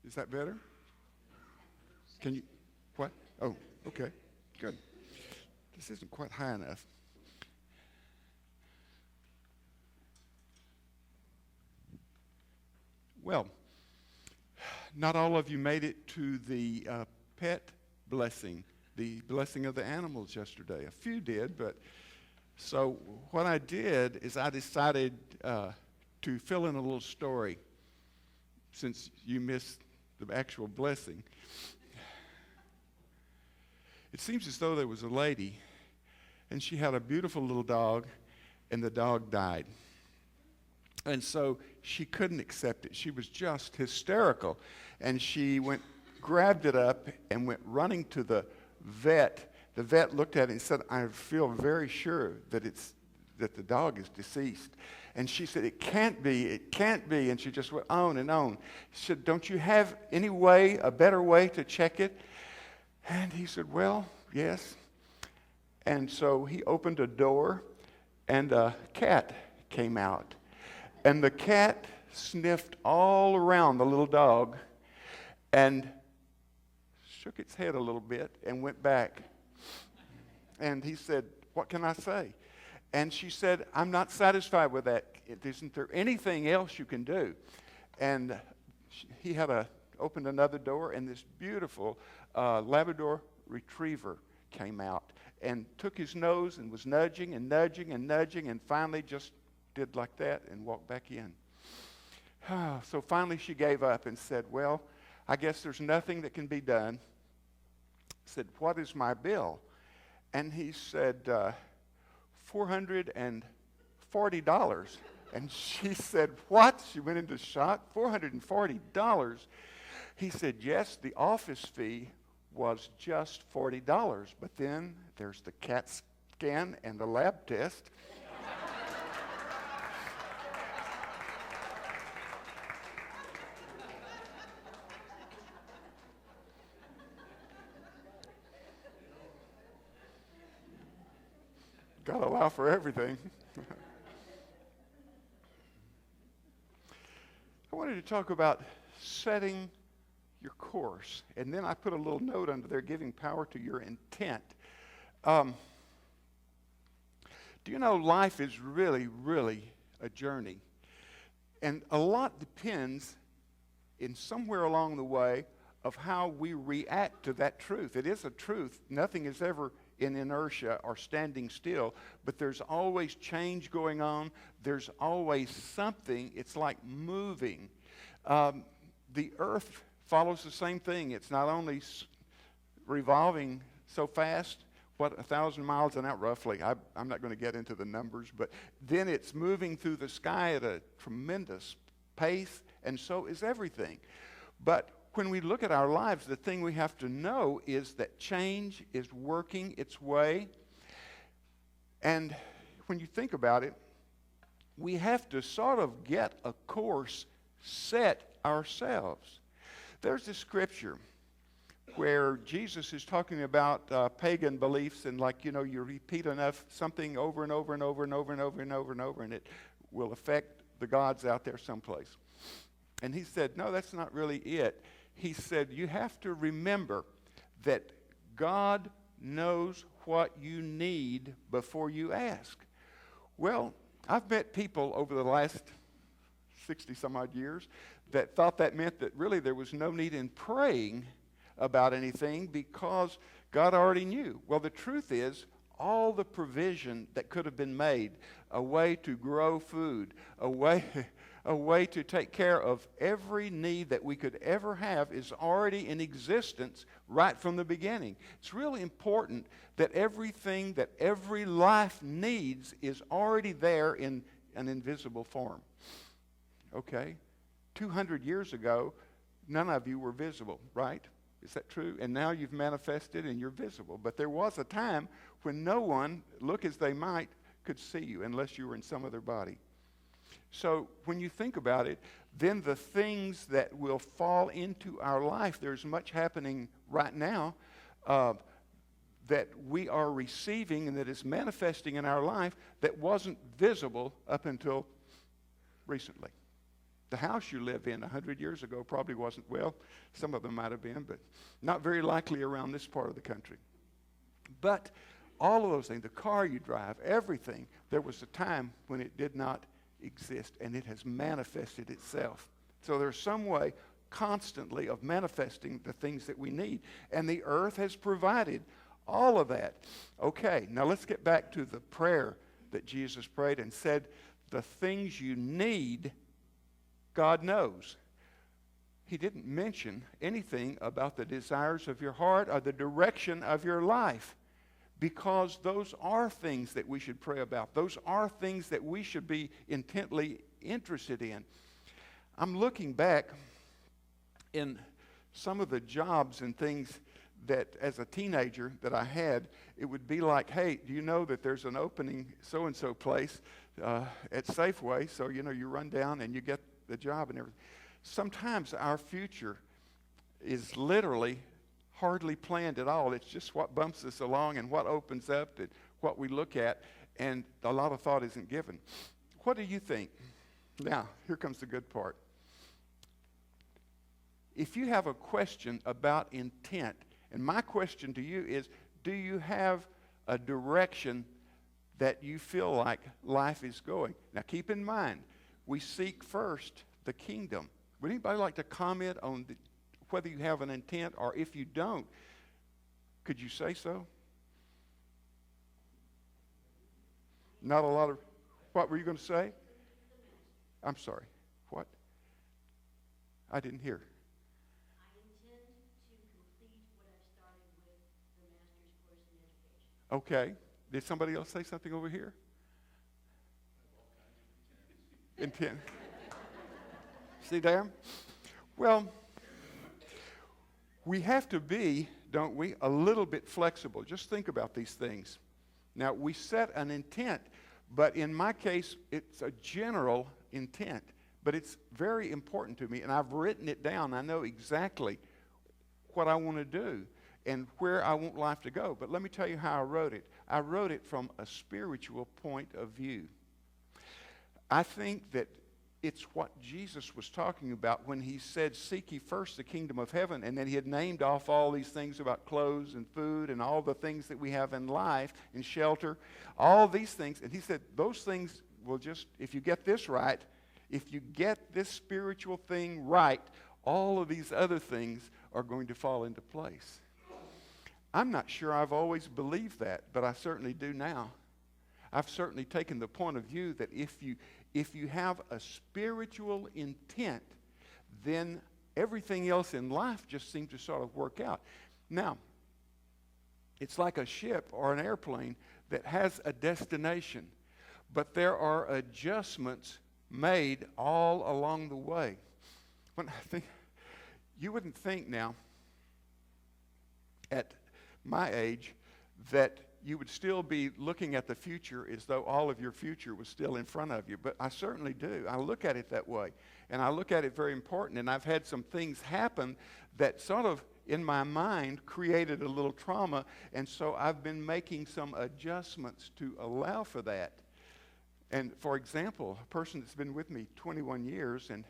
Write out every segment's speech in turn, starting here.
Is that better? Can you, what? Oh, okay, good. This isn't quite high enough. Well, not all of you made it to the pet blessing, the blessing of the animals yesterday. A few did, but so what I did is I decided to fill in a little story since you missed the actual blessing. It seems as though there was a lady, and she had a beautiful little dog, and the dog died. And so she couldn't accept it. She was just hysterical. And she grabbed it up and went running to the vet. The vet looked at it and said, I feel very sure that the dog is deceased. And she said, it can't be. And she just went on and on. She said, don't you have any way, a better way to check it? And he said, well, yes. And so he opened a door, and a cat came out. And the cat sniffed all around the little dog and shook its head a little bit and went back. And he said, what can I say? And she said, I'm not satisfied with that. Isn't there anything else you can do? And he opened another door, and this beautiful Labrador retriever came out and took his nose and was nudging and nudging and nudging, and finally just did like that and walked back in. So finally she gave up and said, well, I guess there's nothing that can be done. Said, what is my bill? And he said, $440. And she said, what? She went into shock. $440. He said, yes, the office fee was just $40. But then there's the CAT scan and the lab test. Got to allow for everything. I wanted to talk about setting your course. And then I put a little note under there, giving power to your intent. Do you know life is really, really a journey? And a lot depends in somewhere along the way of how we react to that truth. It is a truth. Nothing is ever in inertia or standing still, but there's always change going on. There's always something. It's like moving. The earth follows the same thing. It's not only revolving so fast, 1,000 miles an hour roughly. I'm not going to get into the numbers, but then it's moving through the sky at a tremendous pace, and so is everything. But when we look at our lives, the thing we have to know is that change is working its way. And when you think about it, we have to sort of get a course set ourselves. There's this scripture where Jesus is talking about pagan beliefs, and you repeat enough something over and over and over and over and over and over and over, and it will affect the gods out there someplace. And he said, no, that's not really it. He said, you have to remember that God knows what you need before you ask. Well, I've met people over the last 60 some odd years that thought that meant that really there was no need in praying about anything because God already knew. Well, the truth is, all the provision that could have been made, a way to grow food, a way to take care of every need that we could ever have is already in existence right from the beginning. It's really important that everything that every life needs is already there in an invisible form. Okay? 200 years ago, none of you were visible, right? Is that true? And now you've manifested and you're visible. But there was a time when no one, look as they might, could see you unless you were in some other body. So when you think about it, then the things that will fall into our life, there's much happening right now that we are receiving and that is manifesting in our life that wasn't visible up until recently. The house you live in 100 years ago probably wasn't, well, some of them might have been, but not very likely around this part of the country. But all of those things, the car you drive, everything, there was a time when it did not exist, and it has manifested itself. So there's some way constantly of manifesting the things that we need, and the earth has provided all of that. Okay, now let's get back to the prayer that Jesus prayed and said, the things you need, God knows. He didn't mention anything about the desires of your heart or the direction of your life, because those are things that we should pray about. Those are things that we should be intently interested in. I'm looking back in some of the jobs and things that as a teenager that I had, it would be like, hey, do you know that there's an opening so-and-so place at Safeway? So, you run down and you get the job and everything. Sometimes our future is literally hardly planned at all. It's just what bumps us along and what opens up, and what we look at, and a lot of thought isn't given. What do you think? Now, here comes the good part. If you have a question about intent, and my question to you is, do you have a direction that you feel like life is going? Now, keep in mind, we seek first the kingdom. Would anybody like to comment on whether you have an intent, or if you don't, could you say so? Not a lot of, what were you going to say? I'm sorry, what? I didn't hear. I intend to complete what I've started with the master's course in education. Okay. Did somebody else say something over here? Intent. See there? Well, we have to be, don't we, a little bit flexible. Just think about these things. Now, we set an intent, but in my case, it's a general intent, but it's very important to me, and I've written it down. I know exactly what I want to do and where I want life to go. But let me tell you how I wrote it. I wrote it from a spiritual point of view. I think that it's what Jesus was talking about when he said, seek ye first the kingdom of heaven, and then he had named off all these things about clothes and food and all the things that we have in life and shelter, all these things. And he said, those things will just, if you get this right, if you get this spiritual thing right, all of these other things are going to fall into place. I'm not sure I've always believed that, but I certainly do now. I've certainly taken the point of view that if you have a spiritual intent, then everything else in life just seems to sort of work out. Now, it's like a ship or an airplane that has a destination, but there are adjustments made all along the way. When I think, you wouldn't think now, at my age, that you would still be looking at the future as though all of your future was still in front of you. But I certainly do. I look at it that way. And I look at it very important. And I've had some things happen that sort of, in my mind, created a little trauma. And so I've been making some adjustments to allow for that. And for example, a person that's been with me 21 years and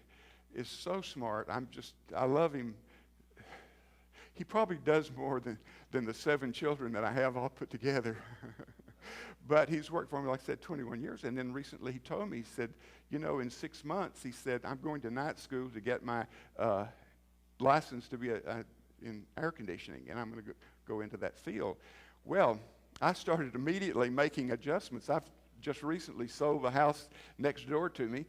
is so smart. I love him. He probably does more than the 7 children that I have all put together. But he's worked for me, like I said, 21 years. And then recently he told me, he said, in 6 months, he said, I'm going to night school to get my license to be in air conditioning, and I'm going to go into that field. Well, I started immediately making adjustments. I've just recently sold the house next door to me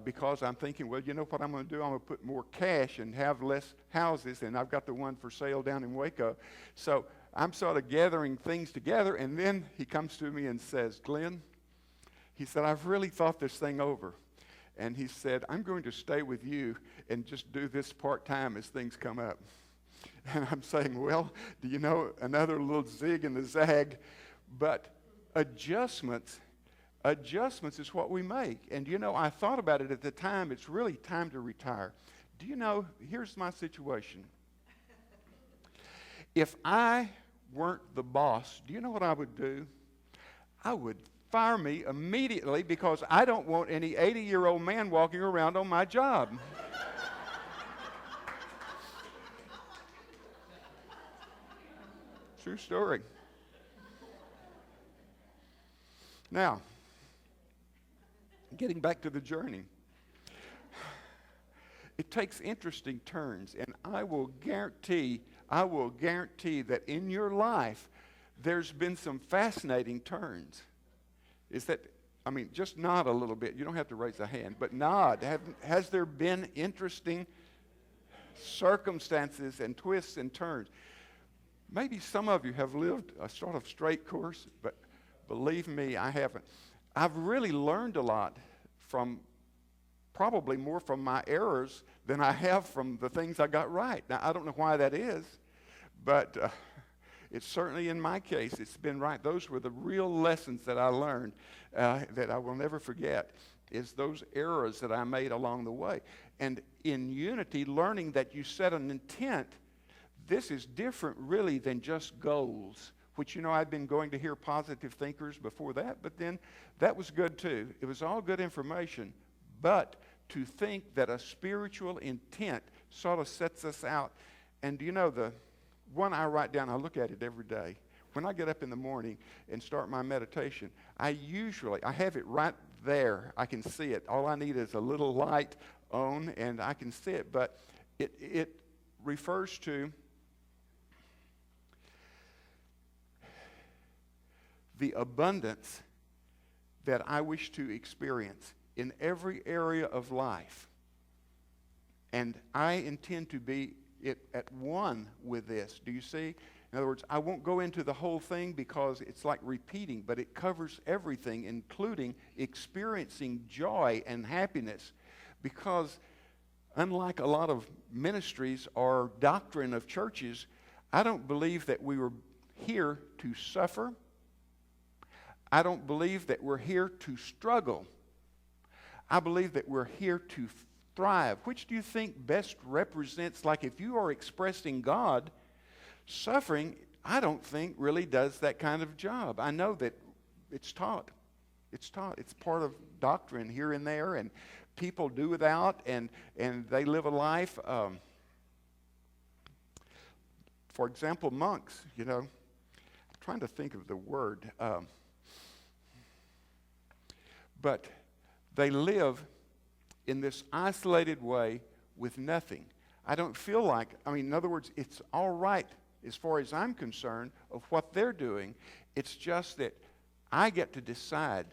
because I'm thinking, well, you know what I'm going to do? I'm going to put more cash and have less houses, and I've got the one for sale down in Waco. So I'm sort of gathering things together, and then he comes to me and says, Glenn, he said, I've really thought this thing over. And he said, I'm going to stay with you and just do this part-time as things come up. And I'm saying, well, do you know, another little zig and the zag, but adjustments is what we make. And I thought about it at the time. It's really time to retire. Do you know, here's my situation. If I weren't the boss, do you know what I would do? I would fire me immediately because I don't want any 80-year-old man walking around on my job. True story. Now, getting back to the journey. It takes interesting turns, and I will guarantee that in your life, there's been some fascinating turns. Just nod a little bit. You don't have to raise a hand, but nod. Has there been interesting circumstances and twists and turns? Maybe some of you have lived a sort of straight course, but believe me, I haven't. I've really learned a lot probably more from my errors than I have from the things I got right. Now, I don't know why that is, but it's certainly in my case, it's been right. Those were the real lessons that I learned that I will never forget, is those errors that I made along the way. And in unity, learning that you set an intent, this is different really than just goals, which, I'd been going to hear positive thinkers before that, but then that was good too. It was all good information. But to think that a spiritual intent sort of sets us out. And the one I write down, I look at it every day. When I get up in the morning and start my meditation, I have it right there. I can see it. All I need is a little light on, and I can see it. But it refers to the abundance that I wish to experience in every area of life. And I intend to be at one with this. Do you see? In other words, I won't go into the whole thing because it's like repeating, but it covers everything, including experiencing joy and happiness. Because unlike a lot of ministries or doctrine of churches, I don't believe that we were here to suffer. I don't believe that we're here to struggle. I believe that we're here to thrive. Which do you think best represents, like if you are expressing God, suffering, I don't think really does that kind of job. I know that it's taught. It's taught. It's part of doctrine here and there, and people do without, and they live a life. For example, monks, I'm trying to think of the word. But they live in this isolated way with nothing. I don't feel like, in other words, it's all right as far as I'm concerned of what they're doing. It's just that I get to decide.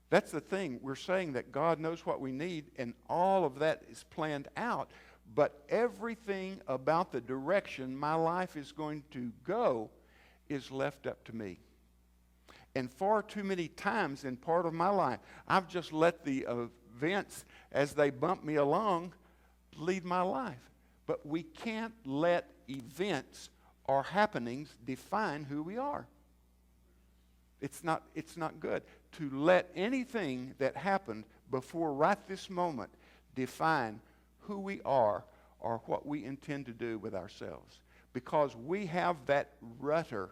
That's the thing. We're saying that God knows what we need, and all of that is planned out. But everything about the direction my life is going to go is left up to me. And far too many times in part of my life, I've just let the events as they bump me along lead my life. But we can't let events or happenings define who we are. It's not good to let anything that happened before right this moment define who we are or what we intend to do with ourselves. Because we have that rudder,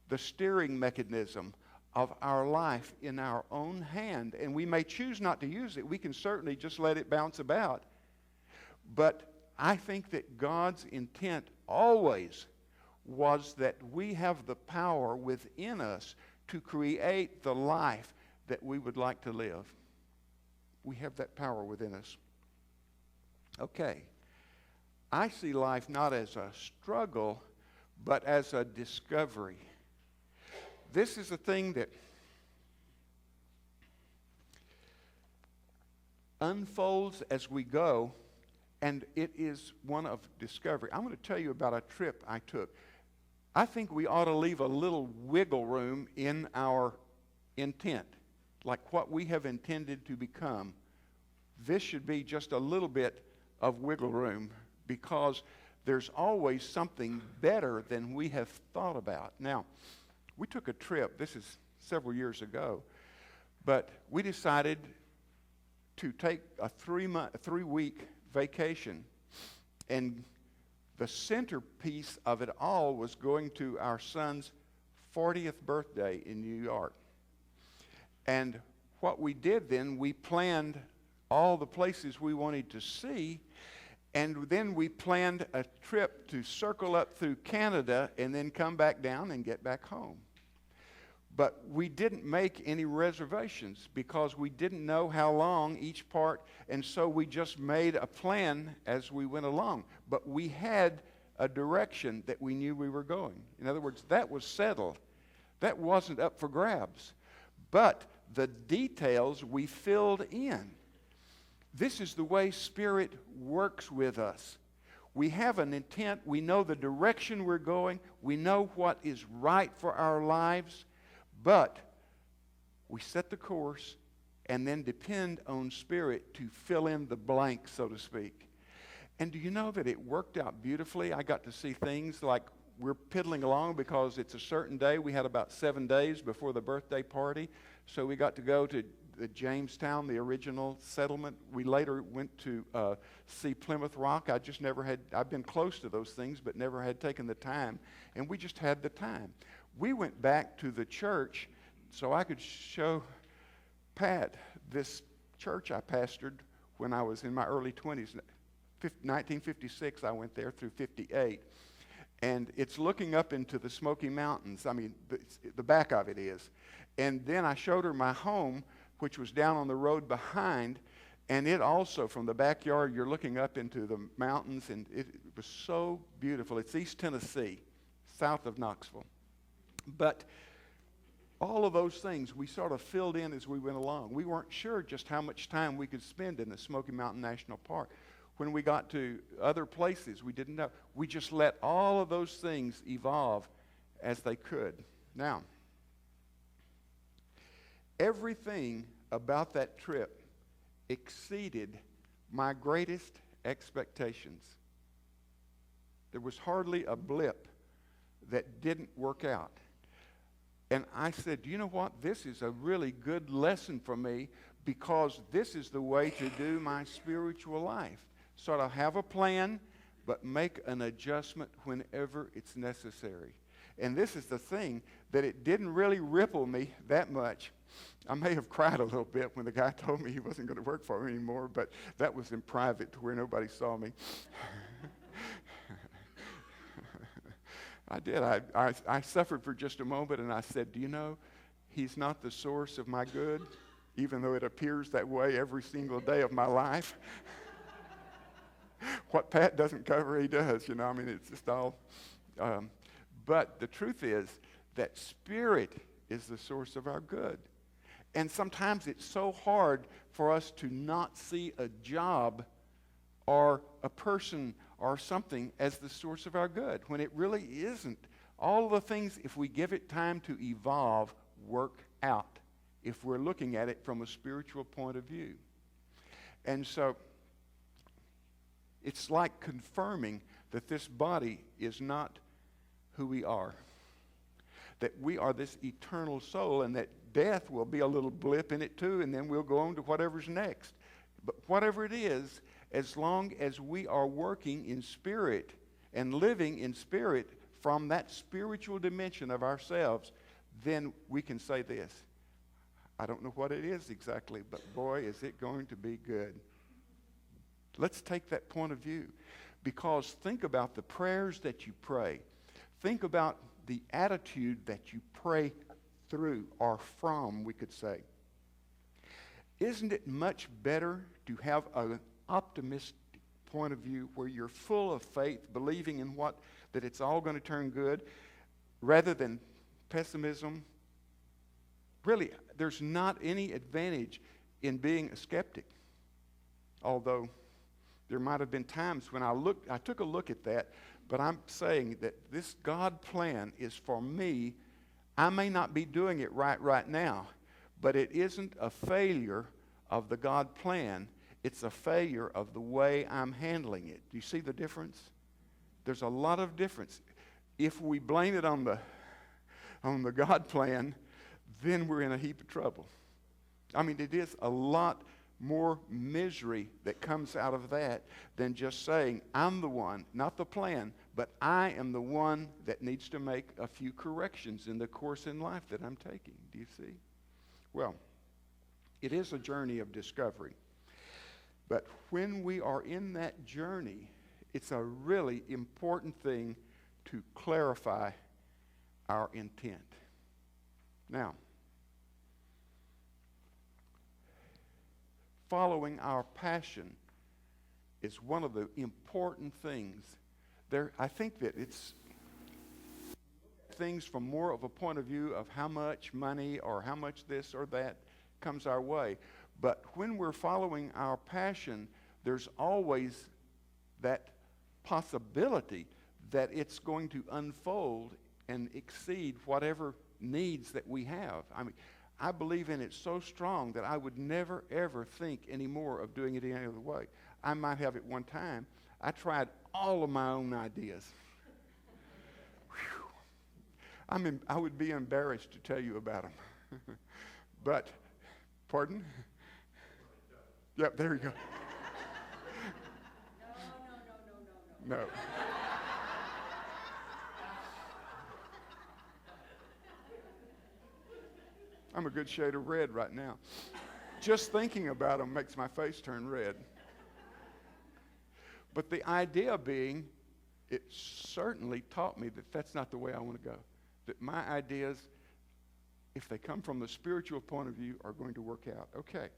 the steering mechanism of our life in our own hand. And we may choose not to use it. We can certainly just let it bounce about. But I think that God's intent always was that we have the power within us to create the life that we would like to live. We have that power within us. Okay. I see life not as a struggle, but as a discovery. This is a thing that unfolds as we go, and it is one of discovery. I'm going to tell you about a trip I took. I think we ought to leave a little wiggle room in our intent, like what we have intended to become. This should be just a little bit of wiggle room, because there's always something better than we have thought about. Now, we took a trip, this is several years ago, but we decided to take a 3-week vacation, and the centerpiece of it all was going to our son's 40th birthday in New York. And what we did then, we planned all the places we wanted to see, and then we planned a trip to circle up through Canada and then come back down and get back home. But we didn't make any reservations because we didn't know how long each part, and so we just made a plan as we went along. But we had a direction that we knew we were going. In other words, that was settled. That wasn't up for grabs. But the details we filled in. This is the way Spirit works with us. We have an intent. We know the direction we're going. We know what is right for our lives. But we set the course and then depend on Spirit to fill in the blank, so to speak. And do you know that it worked out beautifully? I got to see things like we're piddling along because it's a certain day. We had about 7 days before the birthday party. So we got to go to the Jamestown, the original settlement. We later went to see Plymouth Rock. I've been close to those things, but never had taken the time. And we just had the time. We went back to the church so I could show Pat this church I pastored when I was in my early 20s. 1956, I went there through 58. And it's looking up into the Smoky Mountains. I mean, the back of it is. And then I showed her my home, which was down on the road behind. And it also, from the backyard, you're looking up into the mountains. And it was so beautiful. It's East Tennessee, south of Knoxville. But all of those things we sort of filled in as we went along. We weren't sure just how much time we could spend in the Smoky Mountain National Park. When we got to other places, we didn't know. We just let all of those things evolve as they could. Now, everything about that trip exceeded my greatest expectations. There was hardly a blip that didn't work out. And I said, you know what? This is a really good lesson for me because this is the way to do my spiritual life. Sort of have a plan, but make an adjustment whenever it's necessary. And this is the thing, that it didn't really ripple me that much. I may have cried a little bit when the guy told me he wasn't going to work for me anymore, but that was in private to where nobody saw me. I did. I suffered for just a moment, and I said, do you know, he's not the source of my good, even though it appears that way every single day of my life. What Pat doesn't cover, he does, you know. I mean, it's just all. But the truth is that Spirit is the source of our good. And sometimes it's so hard for us to not see a job or a person or something as the source of our good, when it really isn't. All of the things, if we give it time to evolve, work out, if we're looking at it from a spiritual point of view. And so it's like confirming that this body is not who we are, that we are this eternal soul, and that death will be a little blip in it too, and then we'll go on to whatever's next. But whatever it is, as long as we are working in spirit and living in spirit from that spiritual dimension of ourselves, then we can say this. I don't know what it is exactly, but boy, is it going to be good. Let's take that point of view, because think about the prayers that you pray. Think about the attitude that you pray through, or from, we could say. Isn't it much better to have an optimistic point of view where you're full of faith, believing in that it's all going to turn good, rather than pessimism? Really, there's not any advantage in being a skeptic. Although there might have been times when I took a look at that, but I'm saying that this God plan is for me. I may not be doing it right now, but it isn't a failure of the God plan. It's a failure of the way I'm handling it. Do you see the difference? There's a lot of difference. If we blame it on the God plan, then we're in a heap of trouble. I mean, it is a lot more misery that comes out of that than just saying, I'm the one, not the plan, but I am the one that needs to make a few corrections in the course in life that I'm taking. Do you see? Well, It is a journey of discovery. But when we are in that journey, it's a really important thing to clarify our intent. Now, following our passion is one of the important things. I think that it's things from more of a point of view of how much money or how much this or that comes our way. But when we're following our passion, there's always that possibility that it's going to unfold and exceed whatever needs that we have. I mean, I believe in it so strong that I would never, ever think anymore of doing it any other way. I might have at one time. I tried all of my own ideas. I would be embarrassed to tell you about them. But, pardon? Yep, there you go. No. I'm a good shade of red right now. Just thinking about them makes my face turn red. But the idea being, it certainly taught me that that's not the way I want to go. That my ideas, if they come from the spiritual point of view, are going to work out. Okay.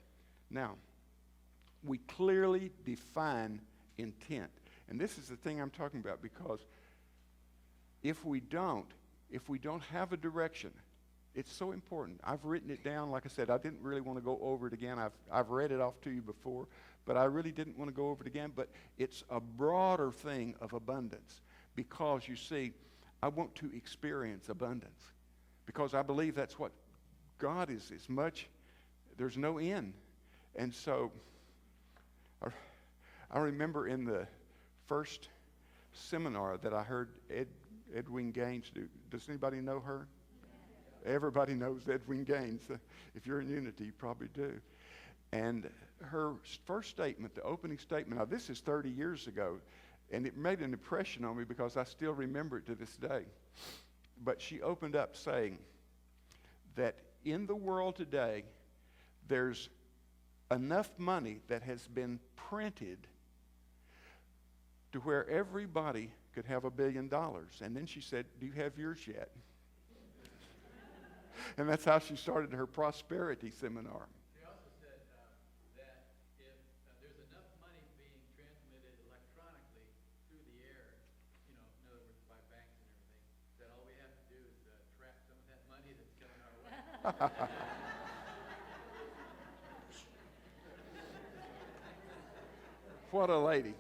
Now, we clearly define intent. And this is the thing I'm talking about, because if we don't have a direction, it's so important. I've written it down. Like I said, I didn't really want to go over it again. I've read it off to you before, but I really didn't want to go over it again. But it's a broader thing of abundance, because you see, I want to experience abundance, because I believe that's what God is much. There's no end. And so I remember in the first seminar that I heard Edwin Gaines do. Does anybody know her? Everybody knows Edwin Gaines. If you're in Unity, you probably do. And her first statement, the opening statement, now this is 30 years ago, and it made an impression on me because I still remember it to this day. But she opened up saying that in the world today, there's enough money that has been printed to where everybody could have $1 billion. And then she said, "Do you have yours yet?" And that's how she started her prosperity seminar. She also said that if there's enough money being transmitted electronically through the air, in other words, by banks and everything, that all we have to do is trap some of that money that's coming our way. What a lady.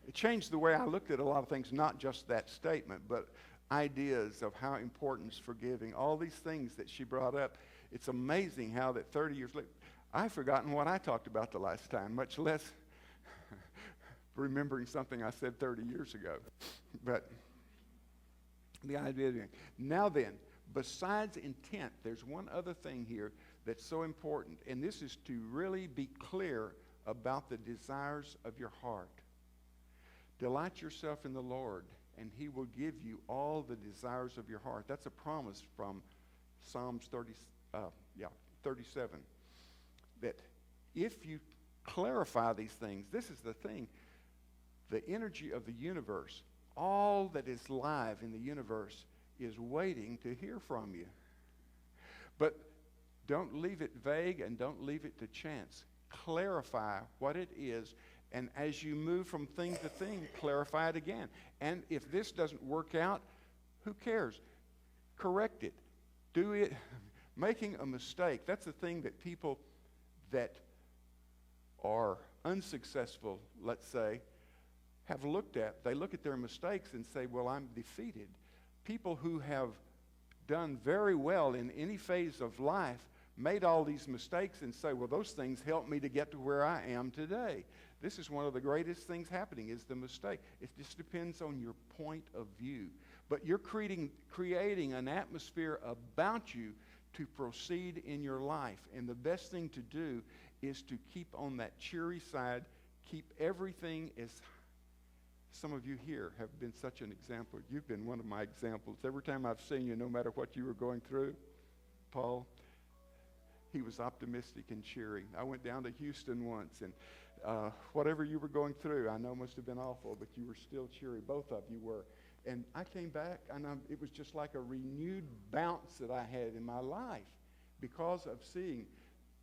It changed the way I looked at a lot of things, not just that statement, but ideas of how important is forgiving, all these things that she brought up. It's amazing how that 30 years later, I've forgotten what I talked about the last time, much less remembering something I said 30 years ago. But the idea being, now then, besides intent, there's one other thing here that's so important, and this is to really be clear about the desires of your heart. Delight yourself in the Lord, and he will give you all the desires of your heart. That's a promise from Psalms 37. That if you clarify these things, this is the thing, the energy of the universe, all that is live in the universe is waiting to hear from you. But don't leave it vague and don't leave it to chance. Clarify what it is, and as you move from thing to thing, clarify it again. And if this doesn't work out, who cares? Correct it. Do it. Making a mistake, that's the thing that people that are unsuccessful, let's say, have looked at. They look at their mistakes and say, well, I'm defeated. People who have done very well in any phase of life made all these mistakes and say, well, those things helped me to get to where I am today. This is one of the greatest things happening, is the mistake. It just depends on your point of view. But you're creating an atmosphere about you to proceed in your life. And the best thing to do is to keep on that cheery side, keep everything as some of you here have been such an example. You've been one of my examples. Every time I've seen you, no matter what you were going through, Paul, he was optimistic and cheery. I went down to Houston once, and whatever you were going through, I know must have been awful, but you were still cheery. Both of you were. And I came back, and it was just like a renewed bounce that I had in my life because of seeing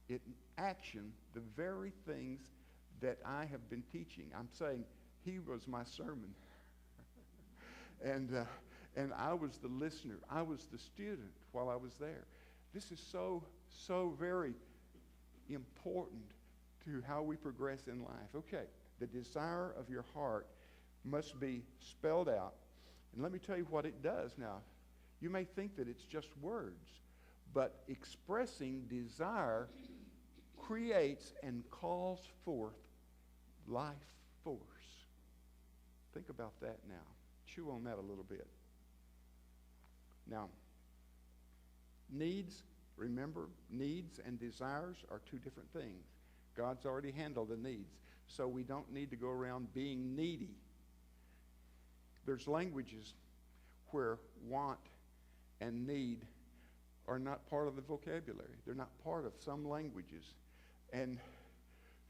it in action, the very things that I have been teaching. I'm saying he was my sermon. And I was the listener. I was the student while I was there. This is so very important to how we progress in life. Okay, the desire of your heart must be spelled out. And let me tell you what it does now. You may think that it's just words, but expressing desire creates and calls forth life force. Think about that now. Chew on that a little bit. Now, needs, remember, needs and desires are two different things. God's already handled the needs, so we don't need to go around being needy. There's languages where want and need are not part of the vocabulary. They're not part of some languages. And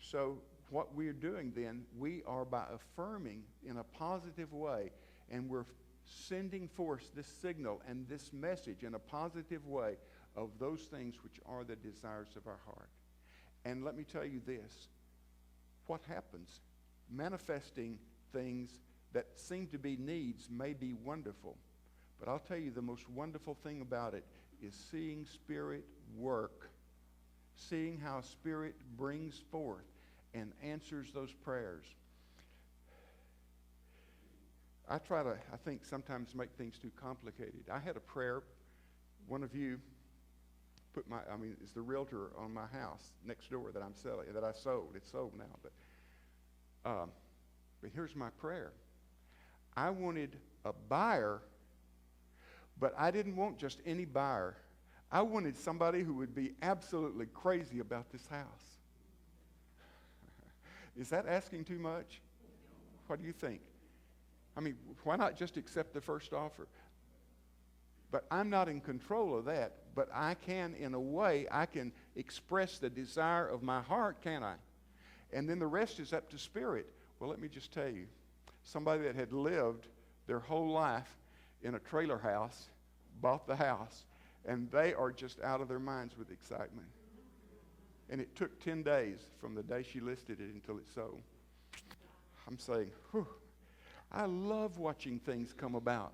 so what we're doing then, we are by affirming in a positive way, and we're sending forth this signal and this message in a positive way of those things which are the desires of our heart. And let me tell you this, what happens? Manifesting things that seem to be needs may be wonderful, but I'll tell you the most wonderful thing about it is seeing Spirit work, seeing how Spirit brings forth and answers those prayers. I think sometimes make things too complicated. I had a prayer, one of you is the realtor on my house next door that I'm selling, that I sold. It's sold now, but here's my prayer. I wanted a buyer, but I didn't want just any buyer. I wanted somebody who would be absolutely crazy about this house. Is that asking too much? What do you think? I mean, why not just accept the first offer? But I'm not in control of that, but I can, in a way, I can express the desire of my heart, can't I? And then the rest is up to Spirit. Well, let me just tell you, somebody that had lived their whole life in a trailer house, bought the house, and they are just out of their minds with excitement. And it took 10 days from the day she listed it until it sold. I'm saying, whew, I love watching things come about.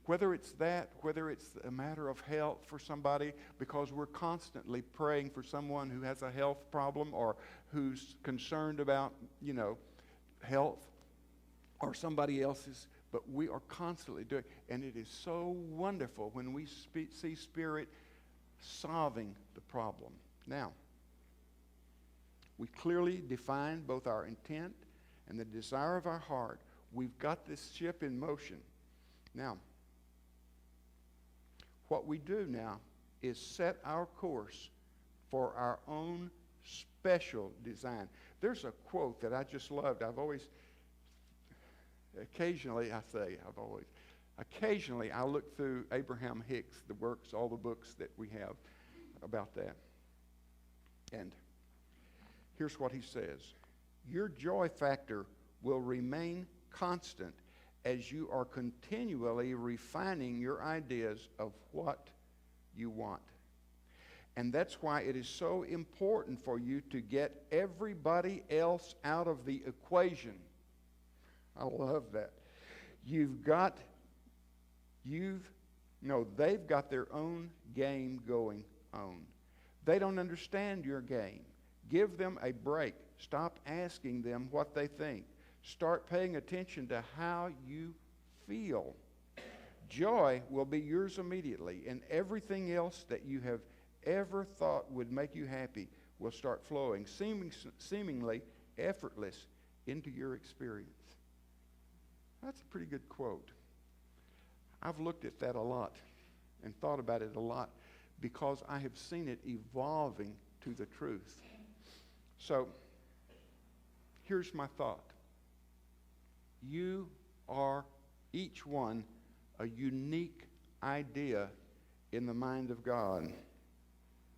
Whether it's that, whether it's a matter of health for somebody, because we're constantly praying for someone who has a health problem or who's concerned about, health or somebody else's, but we are constantly doing, and it is so wonderful when we see Spirit solving the problem. Now, we clearly define both our intent and the desire of our heart. We've got this ship in motion. Now, what we do now is set our course for our own special design. There's a quote that I just loved. Occasionally I look through Abraham Hicks, all the books that we have about that. And here's what he says. Your joy factor will remain constant as you are continually refining your ideas of what you want. And that's why it is so important for you to get everybody else out of the equation. I love that. They've got their own game going on. They don't understand your game. Give them a break. Stop asking them what they think. Start paying attention to how you feel. Joy will be yours immediately, and everything else that you have ever thought would make you happy will start flowing, seemingly effortless into your experience. That's a pretty good quote. I've looked at that a lot and thought about it a lot because I have seen it evolving to the truth. So, here's my thought. You are, each one, a unique idea in the mind of God.